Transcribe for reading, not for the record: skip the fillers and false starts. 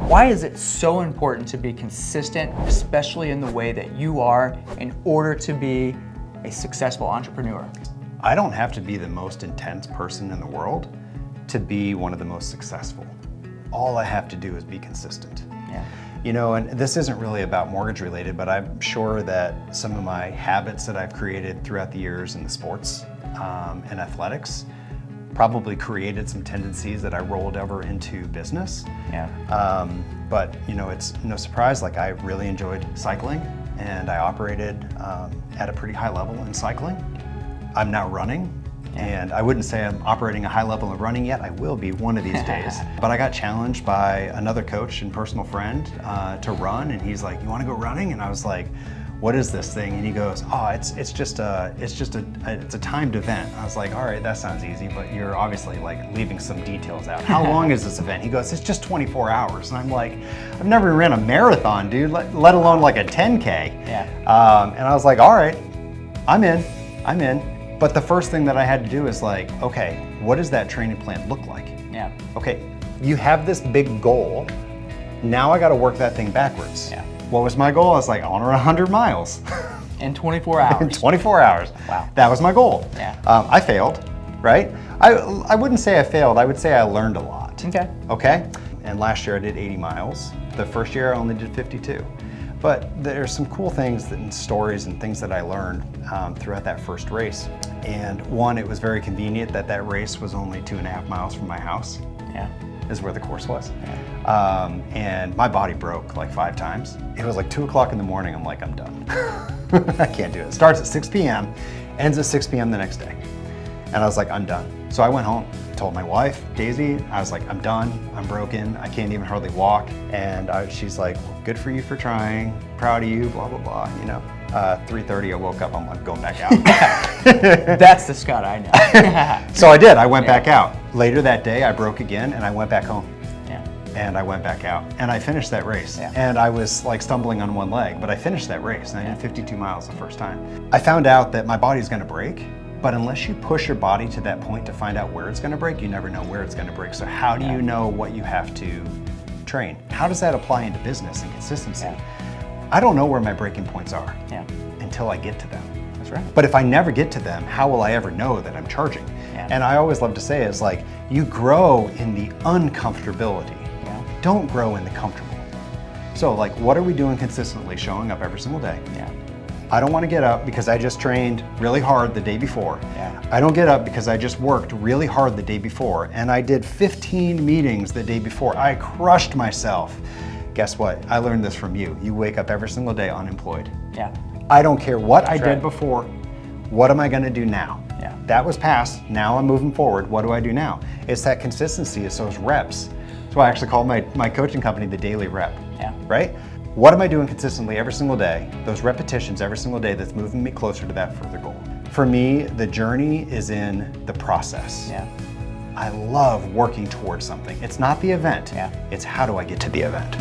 Why is it so important to be consistent, especially in the way that you are, in order to be a successful entrepreneur? I don't have to be the most intense person in the world to be one of the most successful. All I have to do is be consistent. Yeah. You know, and this isn't really about mortgage related, but I'm sure that some of my habits that I've created throughout the years in the sports and athletics probably created some tendencies that I rolled over into business. Yeah. But you know, it's no surprise, like I really enjoyed cycling and I operated at a pretty high level in cycling. I'm now running. And I wouldn't say I'm operating a high level of running yet. I will be one of these days. But I got challenged by another coach and personal friend to run, and he's like, "You want to go running?" And I was like, "What is this thing?" And he goes, "Oh, it's a timed event." I was like, "All right, that sounds easy, but you're obviously like leaving some details out. How long is this event?" He goes, "It's just 24 hours." And I'm like, "I've never ran a marathon, dude, let alone like a 10K." Yeah. And I was like, "All right, I'm in." But the first thing that I had to do is like, okay, what does that training plan look like? Yeah. Okay, you have this big goal. Now I got to work that thing backwards. Yeah. What was my goal? I was like, I want to run 100 miles. In 24 hours. In 24 hours. Wow. That was my goal. Yeah. I failed, right? I wouldn't say I failed. I would say I learned a lot. Okay. Okay? And last year I did 80 miles. The first year I only did 52. But there's some cool things and stories and things that I learned throughout that first race. And one, it was very convenient that that race was only 2.5 miles from my house. Yeah. Is where the course was. Yeah. And my body broke like 5 times. It was like 2 o'clock in the morning. I'm like, I'm done. I can't do it. It starts at 6 p.m., ends at 6 p.m. the next day. And I was like, I'm done. So I went home, told my wife, Daisy, I was like, I'm done, I'm broken, I can't even hardly walk. And she's like, well, good for you for trying, proud of you, blah, blah, blah, you know. 3:30, I woke up, I'm like, going back out. That's the Scott I know. So I did, I went back out. Later that day, I broke again and I went back home. Yeah. And I went back out and I finished that race. Yeah. And I was like stumbling on one leg, but I finished that race and I did 52 miles the first time. I found out that my body's gonna break, but unless you push your body to that point to find out where it's gonna break, you never know where it's gonna break. So how do you know what you have to train? How does that apply into business and consistency? Yeah. I don't know where my breaking points are until I get to them. That's right. But if I never get to them, how will I ever know that I'm charging? Yeah. And I always love to say is like, you grow in the uncomfortability. Yeah. Don't grow in the comfortable. So like, what are we doing consistently? Showing up every single day. Yeah. I don't want to get up because I just trained really hard the day before. Yeah. I don't get up because I just worked really hard the day before and I did 15 meetings the day before. I crushed myself. Guess what? I learned this from you. You wake up every single day unemployed. Yeah. I don't care what That's I did right. before. What am I going to do now? Yeah. That was past. Now I'm moving forward. What do I do now? It's that consistency. It's those reps. That's why I actually call my coaching company the daily rep. Yeah. Right? What am I doing consistently every single day? Those repetitions every single day that's moving me closer to that further goal. For me, the journey is in the process. Yeah. I love working towards something. It's not the event. Yeah. It's how do I get to the event.